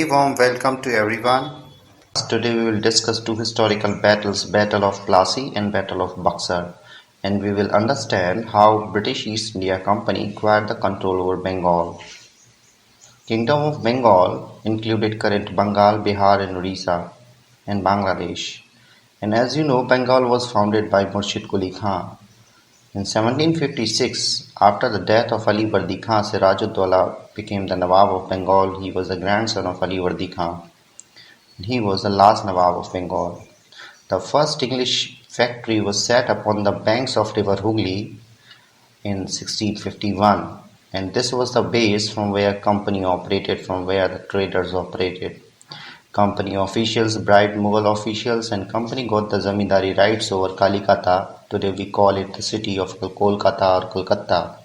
very warm welcome to everyone. Today we will discuss two historical battles, Battle of Plassey and Battle of Buxar, and we will understand how British East India Company acquired the control over Bengal. Kingdom of Bengal included current Bengal, Bihar and Orissa and Bangladesh. And as you know, Bengal was founded by Murshid Quli Khan. In 1756, after the death of Ali Vardi Khan, Siraj-ud-Dawla became the Nawab of Bengal. He was the grandson of Ali Vardi Khan. He was the last Nawab of Bengal. The first English factory was set up on the banks of river Hooghly in 1651, and this was the base from where company operated, from where the traders operated. Company officials bribed Mughal officials and company got the zamindari rights over Kalikata. Today we call it the city of Kolkata or Kolkata.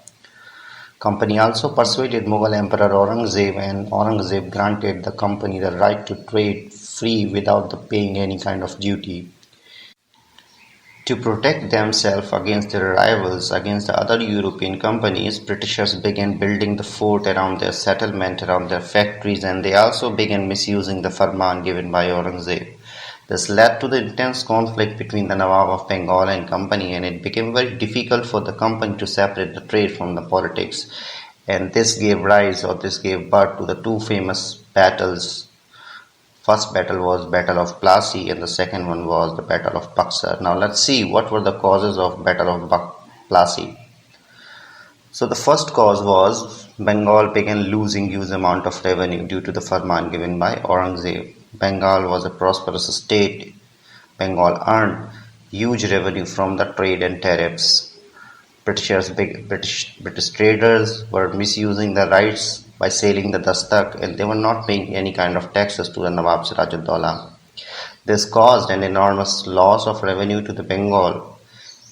Company also persuaded Mughal Emperor Aurangzeb, and Aurangzeb granted the company the right to trade free without paying any kind of duty. To protect themselves against their rivals, against the other European companies, Britishers began building the fort around their settlement, around their factories, and they also began misusing the farman given by Aurangzeb. This led to the intense conflict between the Nawab of Bengal and company, and it became very difficult for the company to separate the trade from the politics. And this gave birth to the two famous battles. First battle was Battle of Plassey and the second one was the Battle of Buxar. Now let's see what were the causes of Battle of Plassey. So the first cause was Bengal began losing huge amount of revenue due to the farman given by Aurangzeb. Bengal was a prosperous state. Bengal earned huge revenue from the trade and tariffs. British traders were misusing the rights by selling the dastak, and they were not paying any kind of taxes to the Nawab Siraj-ud-Dawla. This caused an enormous loss of revenue to the Bengal,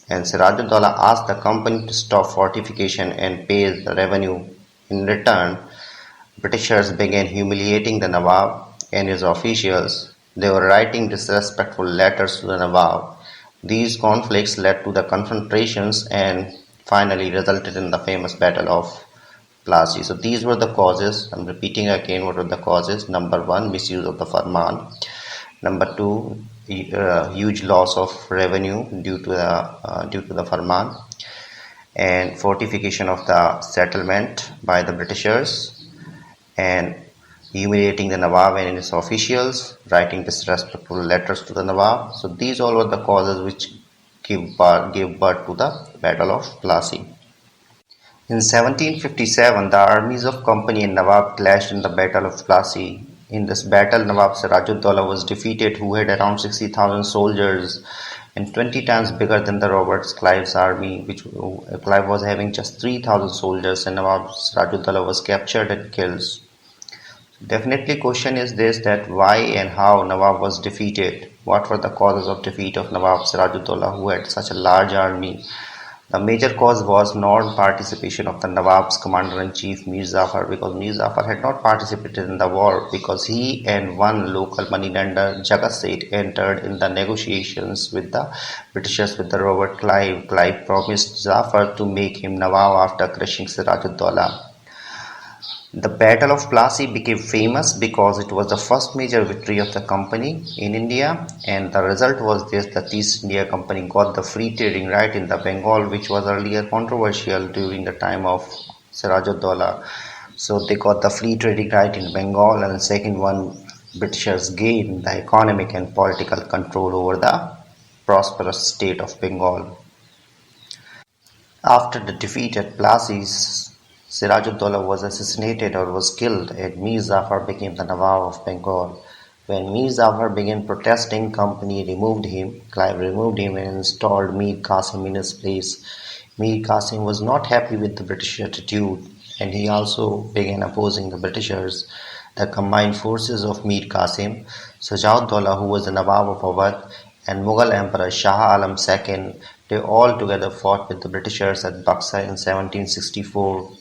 and Siraj-ud-Dawla asked the company to stop fortification and pay the revenue. In return, Britishers began humiliating the Nawab and his officials. They were writing disrespectful letters to the Nawab. These conflicts led to the confrontations and finally resulted in the famous Battle of Plassey. So these were the causes. I'm repeating again what were the causes. Number one, misuse of the farman. Number two, huge loss of revenue due to the farman, and fortification of the settlement by the Britishers, and humiliating the Nawab and his officials, writing disrespectful letters to the Nawab. So these all were the causes which gave birth to the Battle of Plassey. In 1757, the armies of Company and Nawab clashed in the Battle of Plassey. In this battle, Nawab Siraj-ud-Dawla was defeated, who had around 60,000 soldiers and 20 times bigger than the Robert Clive's army, which Clive was having just 3,000 soldiers, and Nawab Siraj-ud-Dawla was captured and killed. Definitely question is this, that why and how Nawab was defeated. What were the causes of defeat of Nawab Siraj-ud-Dawla, who had such a large army? The major cause was non-participation of the Nawab's commander-in-chief Mir Jafar, because Mir Jafar had not participated in the war, because he and one local moneylender, Jagat Seth, entered in the negotiations with the Britishers with the Robert Clive. Clive promised Jafar to make him Nawab after crushing Siraj-ud-Dawla. The Battle of Plassey became famous because it was the first major victory of the company in India, and the result was this, that East India Company got the free trading right in the Bengal, which was earlier controversial during the time of Siraj-ud-Dawla. So they got the free trading right in Bengal, and the second one, Britishers gained the economic and political control over the prosperous state of Bengal. After the defeat at Plassey, Siraj-ud-Dawla was assassinated or was killed, and Mir Jafar became the Nawab of Bengal. When Mir Jafar began protesting, company removed him. Clive removed him and installed Mir Qasim in his place. Mir Qasim was not happy with the British attitude, and he also began opposing the Britishers. The combined forces of Mir Qasim, Sajjad-ud-Dawla, who was the Nawab of Awadh, and Mughal Emperor Shah Alam II, they all together fought with the Britishers at Buxar in 1764,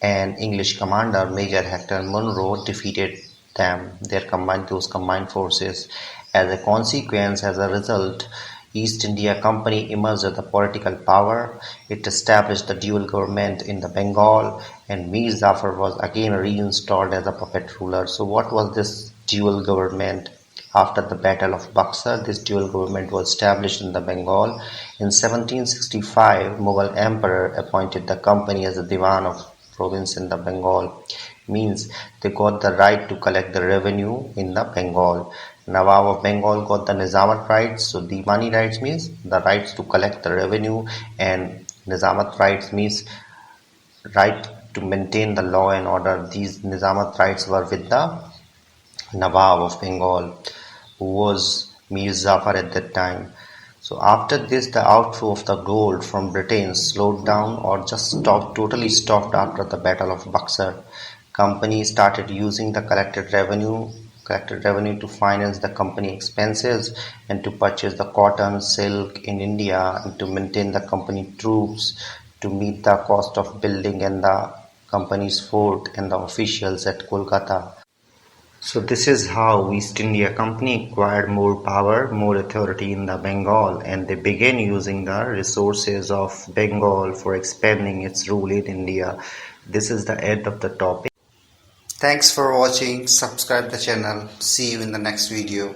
and English commander Major Hector Munro defeated those combined forces. As a consequence, as a result, East India Company emerged as the political power. It established the dual government in the Bengal, and Mir Jafar was again reinstalled as a puppet ruler. So what was this dual government? After the Battle of Buxar, this dual government was established in the Bengal. In 1765, Mughal Emperor appointed the company as a Diwan of province in the Bengal. Means they got the right to collect the revenue in the Bengal. Nawab of Bengal got the Nizamat rights. So Diwani rights means the rights to collect the revenue, and Nizamat rights means right to maintain the law and order. These Nizamat rights were with the Nawab of Bengal, who was Mir Jafar at that time. So after this, the outflow of the gold from Britain slowed down or just totally stopped after the Battle of Buxar. Companies started using the collected revenue to finance the company expenses and to purchase the cotton, silk in India, and to maintain the company troops, to meet the cost of building and the company's fort and the officials at Kolkata. So this is how East India Company acquired more power, more authority in the Bengal, and they began using the resources of Bengal for expanding its rule in India. This is the end of the topic. Thanks for watching. Subscribe the channel. See you in the next video.